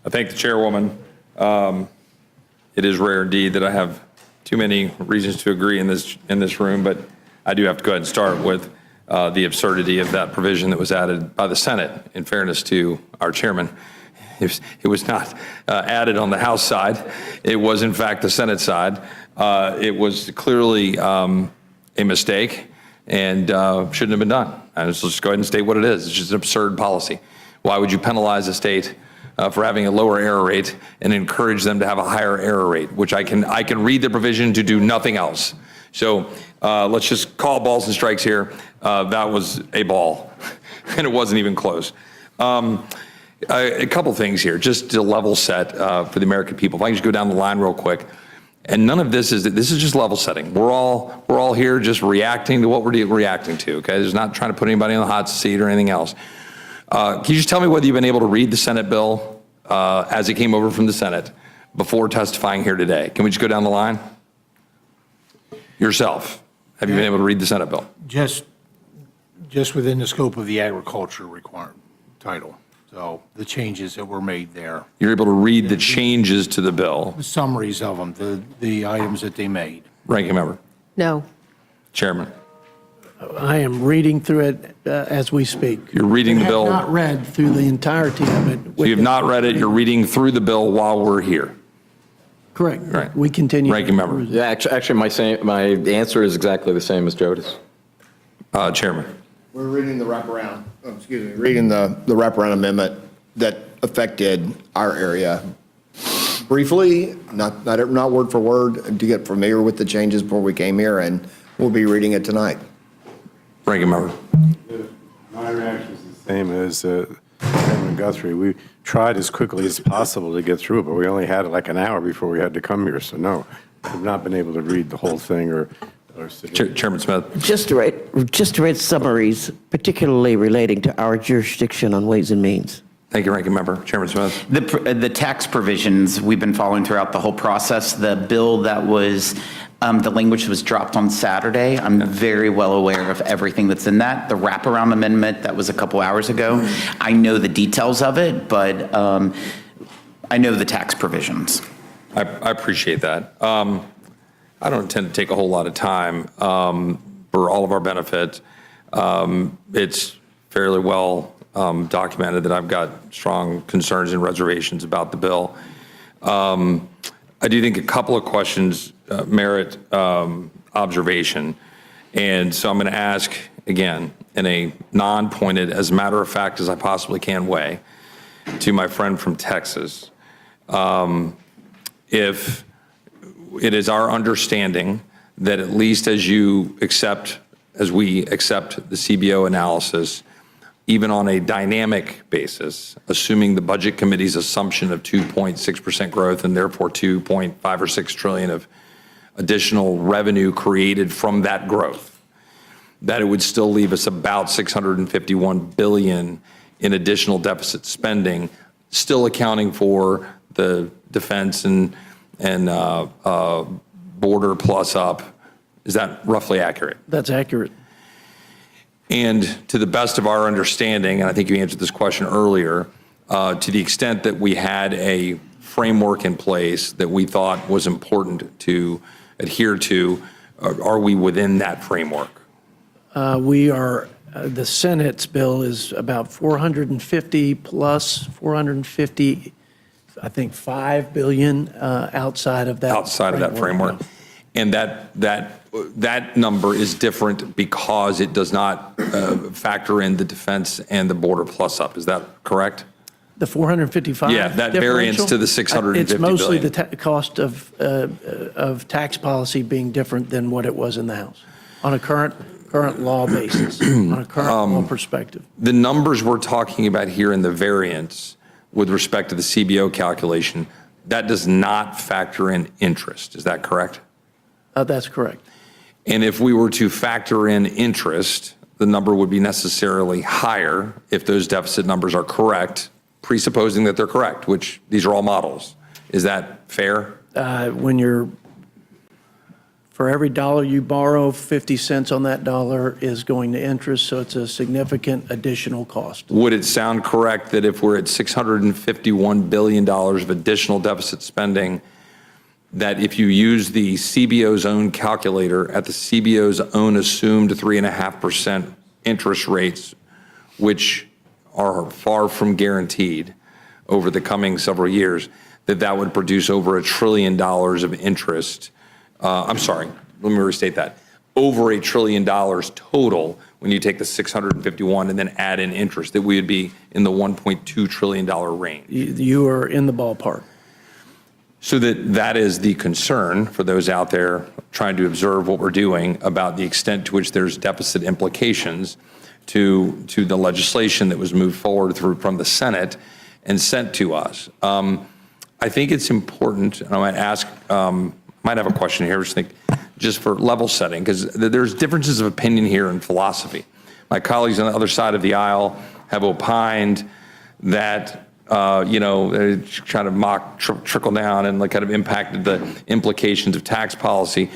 I thank the chairwoman. It is rare indeed that I have too many reasons to agree in this room, but I do have to go ahead and start with the absurdity of that provision that was added by the Senate. In fairness to our chairman, it was not added on the House side. It was, in fact, the Senate side. It was clearly a mistake and shouldn't have been done. Let's just go ahead and state what it is. It's just an absurd policy. Why would you penalize a state for having a lower error rate and encourage them to have a higher error rate, which I can read the provision to do nothing else. So let's just call balls and strikes here. That was a ball, and it wasn't even close. A couple things here, just to level set for the American people. If I can just go down the line real quick. And none of this is just level setting. We're all here just reacting to what we're reacting to, okay? There's not trying to put anybody on the hot seat or anything else. Can you just tell me whether you've been able to read the Senate bill as it came over from the Senate before testifying here today? Can we just go down the line? Yourself, have you been able to read the Senate bill? Just within the scope of the agriculture requirement title. So the changes that were made there, You're able to read the changes to the bill. the summaries of them, the items that they made. Ranking member, No. chairman. I am reading through it as we speak. You're reading the bill. I have not read through the entirety of it. So you've not read it. You're reading through the bill while we're here. Correct. Right. We continue. Ranking member. Yeah, actually, my answer is exactly the same as Jody's. Chairman. We're reading the wraparound, reading the wraparound amendment that affected our area. Briefly, not word for word, to get familiar with the changes before we came here, and we'll be reading it tonight. Ranking member. My reaction is the same as Chairman Guthrie. We tried as quickly as possible to get through it, but we only had like an hour before we had to come here. So no, we've not been able to read the whole thing or Chairman Smith. Just to read summaries, particularly relating to our jurisdiction on Ways and Means. Thank you, Ranking Member. Chairman Smith. The tax provisions we've been following throughout the whole process. The bill that was, the language was dropped on Saturday. I'm very well aware of everything that's in that. The wraparound amendment that was a couple hours ago. I know the details of it, but I know the tax provisions. I appreciate that. I don't intend to take a whole lot of time for all of our benefit. It's fairly well documented that I've got strong concerns and reservations about the bill. I do think a couple of questions merit observation. And so I'm going to ask, again, in a non-pointed, as a matter of fact, as I possibly can way, to my friend from Texas, if it is our understanding that at least as we accept the CBO analysis, even on a dynamic basis, assuming the Budget Committee's assumption of 2.6% growth and therefore 2.5 or 6 trillion of additional revenue created from that growth, that it would still leave us about 651 billion in additional deficit spending, still accounting for the defense and border plus up. Is that roughly accurate? That's accurate. And to the best of our understanding, and I think you answered this question earlier, to the extent that we had a framework in place that we thought was important to adhere to, are we within that framework? We are, the Senate's bill is about 450 plus 450, I think 5 billion outside of that. Outside of that framework. And that number is different because it does not factor in the defense and the border plus up. Is that correct? The 455? Yeah, that variance to the 650 It's mostly billion. the cost of tax policy being different than what it was in the House on a current law basis, on a current law perspective. The numbers we're talking about here in the variance with respect to the CBO calculation, that does not factor in interest. Is that correct? That's correct. And if we were to factor in interest, the number would be necessarily higher if those deficit numbers are correct, presupposing that they're correct, which these are all models. Is that fair? When you're For every dollar you borrow, 50 cents on that dollar is going to interest, so it's a significant additional cost. Would it sound correct that if we're at $651 billion of additional deficit spending, that if you use the CBO's own calculator at the CBO's own assumed 3.5% interest rates, which are far from guaranteed over the coming several years, that would produce over $1 trillion of interest? I'm sorry, let me restate that. Over $1 trillion total when you take the 651 and then add in interest, that we would be in the $1.2 trillion range. You are in the ballpark. So that is the concern for those out there trying to observe what we're doing about the extent to which there's deficit implications to the legislation that was moved forward from the Senate and sent to us. I think it's important, and I might ask, might have a question here, just for level setting, because there's differences of opinion here in philosophy. My colleagues on the other side of the aisle have opined that, they're trying to mock trickle down and kind of impacted the implications of tax policy.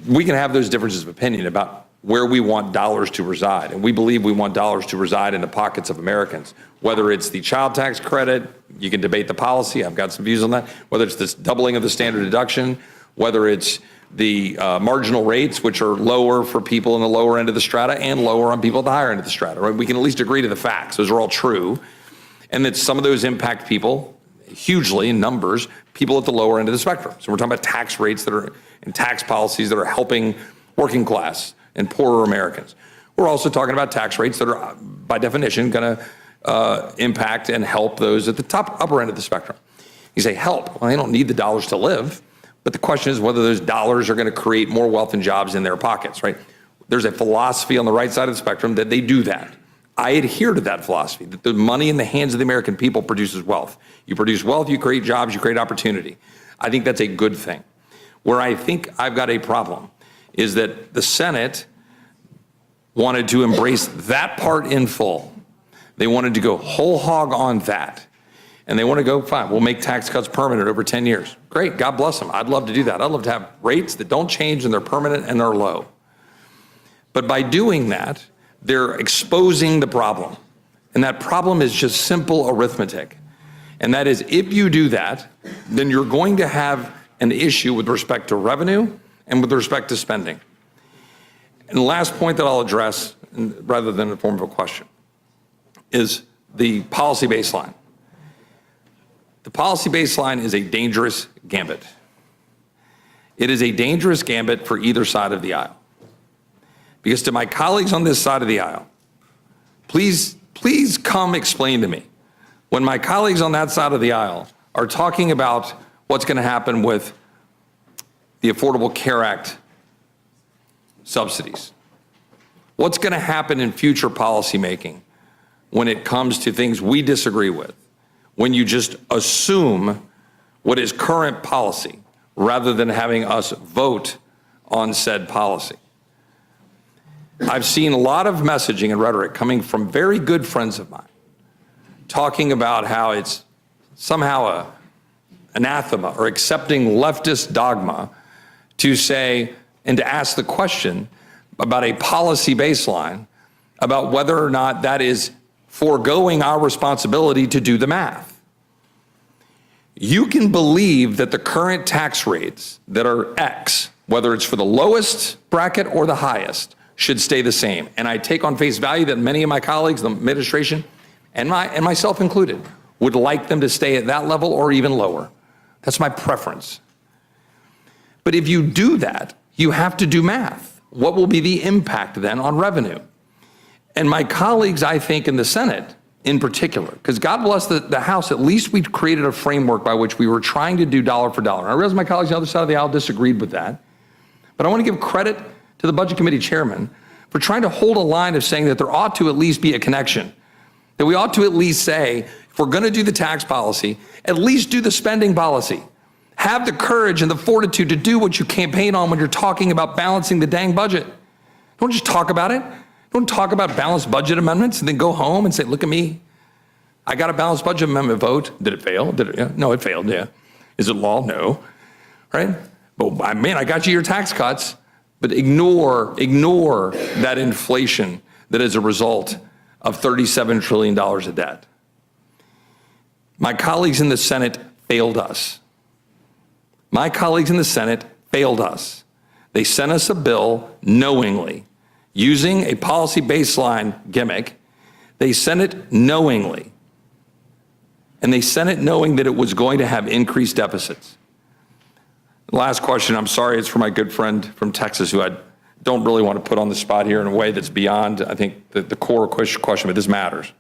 We can have those differences of opinion about where we want dollars to reside. And we believe we want dollars to reside in the pockets of Americans. Whether it's the child tax credit, you can debate the policy, I've got some views on that. Whether it's this doubling of the standard deduction, whether it's the marginal rates, which are lower for people in the lower end of the strata and lower on people at the higher end of the strata, right? We can at least agree to the facts. Those are all true. And that some of those impact people hugely in numbers, people at the lower end of the spectrum. So we're talking about tax rates that are, and tax policies that are helping working class and poorer Americans. We're also talking about tax rates that are, by definition, going to impact and help those at the upper end of the spectrum. You say help. Well, they don't need the dollars to live. But the question is whether those dollars are going to create more wealth and jobs in their pockets, right? There's a philosophy on the right side of the spectrum that they do that. I adhere to that philosophy, that the money in the hands of the American people produces wealth. You produce wealth, you create jobs, you create opportunity. I think that's a good thing. Where I think I've got a problem is that the Senate wanted to embrace that part in full. They wanted to go whole hog on that. And they want to go, fine, we'll make tax cuts permanent over 10 years. Great, God bless them. I'd love to do that. I'd love to have rates that don't change and they're permanent and they're low. But by doing that, they're exposing the problem. And that problem is just simple arithmetic. And that is, if you do that, then you're going to have an issue with respect to revenue and with respect to spending. And the last point that I'll address, rather than in the form of a question, is the policy baseline. The policy baseline is a dangerous gambit. It is a dangerous gambit for either side of the aisle. Because to my colleagues on this side of the aisle, please come explain to me, when my colleagues on that side of the aisle are talking about what's going to happen with the Affordable Care Act subsidies, what's going to happen in future policymaking when it comes to things we disagree with, when you just assume what is current policy rather than having us vote on said policy. I've seen a lot of messaging and rhetoric coming from very good friends of mine talking about how it's somehow anathema or accepting leftist dogma to say and to ask the question about a policy baseline about whether or not that is foregoing our responsibility to do the math. You can believe that the current tax rates that are X, whether it's for the lowest bracket or the highest, should stay the same. And I take on face value that many of my colleagues, the administration, and myself included, would like them to stay at that level or even lower. That's my preference. But if you do that, you have to do math. What will be the impact then on revenue? And my colleagues, I think, in the Senate in particular, because God bless the House, at least we created a framework by which we were trying to do dollar for dollar. I realize my colleagues on the other side of the aisle disagreed with that. But I want to give credit to the Budget Committee chairman for trying to hold a line of saying that there ought to at least be a connection, that we ought to at least say, if we're going to do the tax policy, at least do the spending policy. Have the courage and the fortitude to do what you campaign on when you're talking about balancing the dang budget. Don't just talk about it. Don't talk about balanced budget amendments and then go home and say, look at me. I got a balanced budget amendment vote. Did it fail? Yeah. No, it failed, yeah. Is it law? No, right? Man, I got you your tax cuts, but ignore that inflation that is a result of $37 trillion of debt. My colleagues in the Senate failed us. My colleagues in the Senate failed us. They sent us a bill knowingly, using a policy baseline gimmick. They sent it knowingly. And they sent it knowing that it was going to have increased deficits. Last question, I'm sorry, it's for my good friend from Texas, who I don't really want to put on the spot here in a way that's beyond, I think, the core question, but this matters.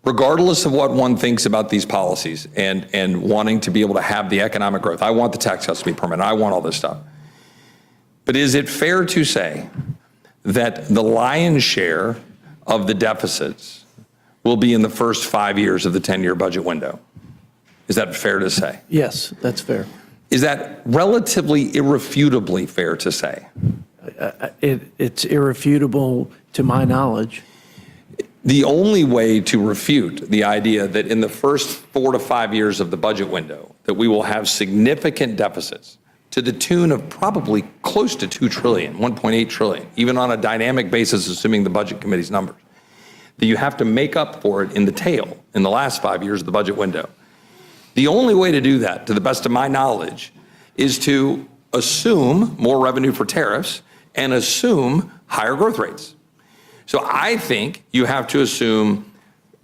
Regardless of what one thinks about these policies and wanting to be able to have the economic growth, I want the tax cuts to be permanent, I want all this stuff. But is it fair to say that the lion's share of the deficits will be in the first 5 years of the 10-year budget window? Is that fair to say? Yes, that's fair. Is that relatively irrefutably fair to say? It's irrefutable to my knowledge. The only way to refute the idea that in the first 4 to 5 years of the budget window, that we will have significant deficits to the tune of probably close to $2 trillion, $1.8 trillion, even on a dynamic basis, assuming the budget committee's numbers, that you have to make up for it in the tail, in the last 5 years of the budget window. The only way to do that, to the best of my knowledge, is to assume more revenue for tariffs and assume higher growth rates. So I think you have to assume,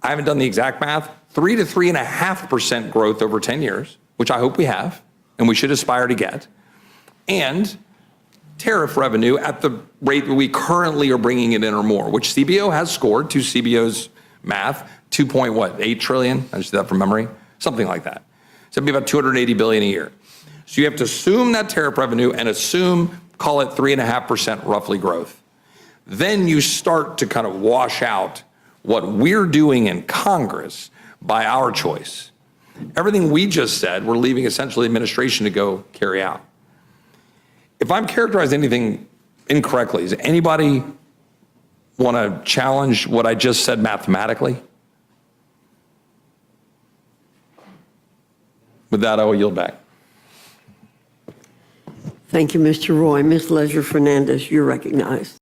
I haven't done the exact math, 3 to 3.5% growth over 10 years, which I hope we have, and we should aspire to get, and tariff revenue at the rate that we currently are bringing it in or more, which CBO has scored, to CBO's math, 2.8 trillion, I just did that from memory, something like that. So it'd be about 280 billion a year. So you have to assume that tariff revenue and assume, call it 3.5% roughly growth. Then you start to kind of wash out what we're doing in Congress by our choice. Everything we just said, we're leaving essentially administration to go carry out. If I'm characterizing anything incorrectly, does anybody want to challenge what I just said mathematically? With that, I will yield back. Thank you, Mr. Roy. Ms. Leisure Fernandez, you're recognized.